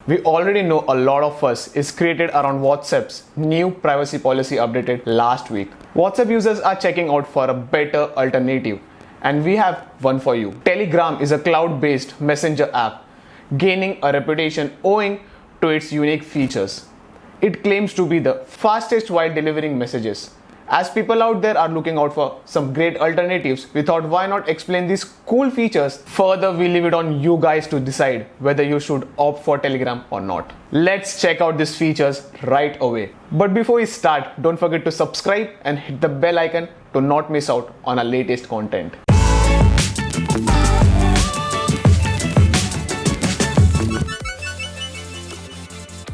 We already know a lot of us is created around WhatsApp's new privacy policy updated last week. WhatsApp users are checking out for a better alternative, and we have one for you. Telegram is a cloud-based messenger app gaining a reputation owing to its unique features. It claims to be the fastest while delivering messages. As people out there are looking out for some great alternatives, we thought why not explain these cool features. Further, we leave it on you guys to decide whether you should opt for Telegram or not. Let's check out these features right away. But before we start, don't forget to subscribe and hit the bell icon to not miss out on our latest content.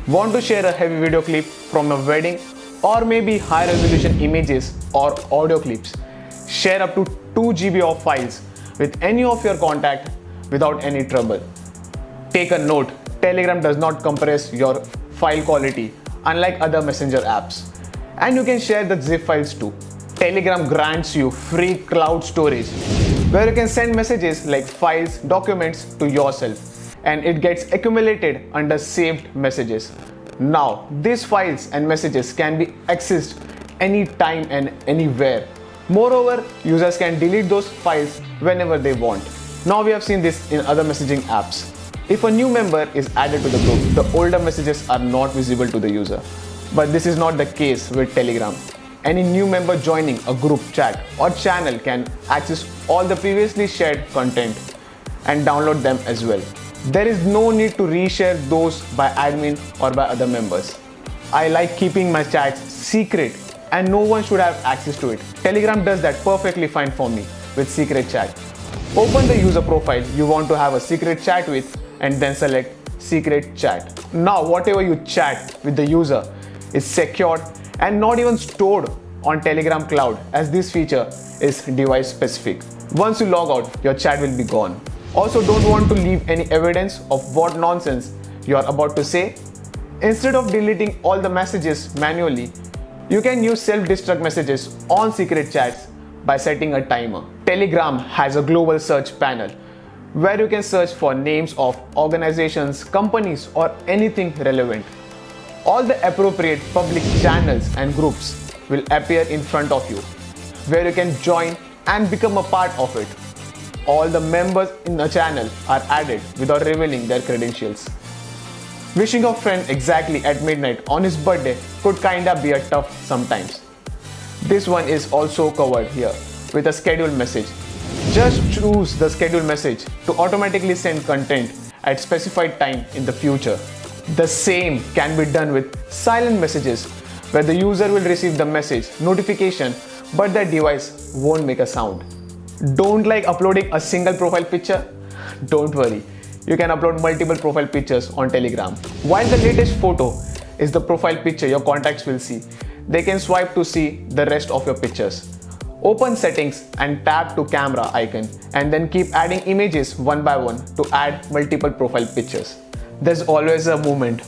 Want to share a heavy video clip from a wedding, or maybe high resolution images or audio clips? Share up to 2 GB of files with any of your contact without any trouble. Take a note, Telegram does not compress your file quality unlike other messenger apps. And you can share the zip files too. Telegram grants you free cloud storage where you can send messages like files, documents to yourself, and it gets accumulated under saved messages. Now, these files and messages can be accessed anytime and anywhere. Moreover, users can delete those files whenever they want. Now we have seen this in other messaging apps. If a new member is added to the group, the older messages are not visible to the user. But this is not the case with Telegram. Any new member joining a group chat or channel can access all the previously shared content and download them as well. There is no need to reshare those by admin or by other members. I like keeping my chats secret and no one should have access to it. Telegram does that perfectly fine for me with secret chat. Open the user profile you want to have a secret chat with and then select secret chat. Now whatever you chat with the user is secured and not even stored on Telegram cloud, as this feature is device specific. Once you log out, your chat will be gone. Also, don't want to leave any evidence of what nonsense you are about to say? Instead of deleting all the messages manually, you can use self-destruct messages on secret chats by setting a timer. Telegram has a global search panel where you can search for names of organizations, companies, or anything relevant. All the appropriate public channels and groups will appear in front of you, where you can join and become a part of it. All the members in the channel are added without revealing their credentials. Wishing a friend exactly at midnight on his birthday could kinda be a tough sometimes. This one is also covered here with a scheduled message. Just choose the scheduled message to automatically send content at specified time in the future. The same can be done with silent messages, where the user will receive the message notification but their device won't make a sound. Don't like uploading a single profile picture? Don't worry, you can upload multiple profile pictures on Telegram. While the latest photo is the profile picture your contacts will see, they can swipe to see the rest of your pictures. Open settings and tap to camera icon and then keep adding images one by one to add multiple profile pictures. There's always a moment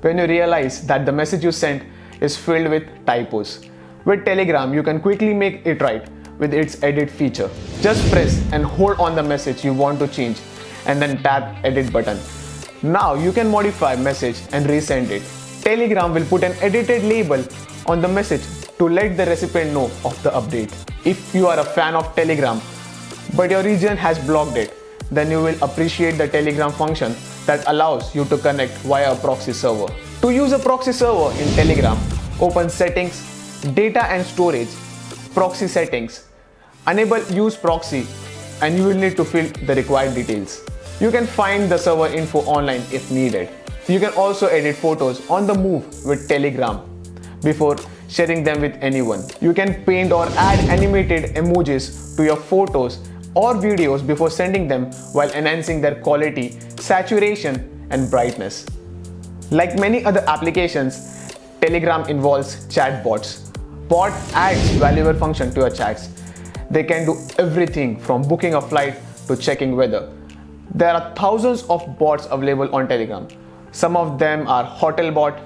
when you realize that the message you sent is filled with typos. With Telegram, you can quickly make it right with its edit feature. Just press and hold on the message you want to change and then tap edit button. Now you can modify message and resend it. Telegram will put an edited label on the message to let the recipient know of the update. If you are a fan of Telegram but your region has blocked it, then you will appreciate the Telegram function that allows you to connect via a proxy server. To use a proxy server in Telegram, open settings, data and storage, proxy settings. Enable use proxy and you will need to fill the required details. You can find the server info online if needed. You can also edit photos on the move with Telegram before sharing them with anyone. You can paint or add animated emojis to your photos or videos before sending them while enhancing their quality, saturation, and brightness. Like many other applications, Telegram involves chatbots. Bot adds valuable function to your chats. They can do everything from booking a flight to checking weather. There are thousands of bots available on Telegram. Some of them are Hotelbot,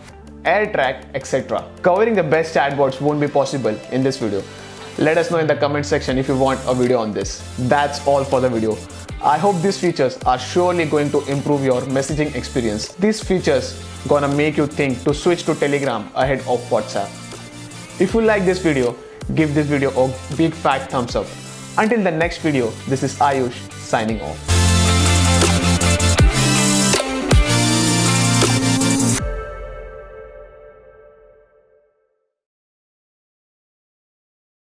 AirTrack, etc. Covering the best chatbots won't be possible in this video. Let us know in the comment section if you want a video on this. That's all for the video. I hope these features are surely going to improve your messaging experience. These features gonna make you think to switch to Telegram ahead of WhatsApp. If you like this video, give this video a big fat thumbs up. Until the next video, this is Ayush signing off.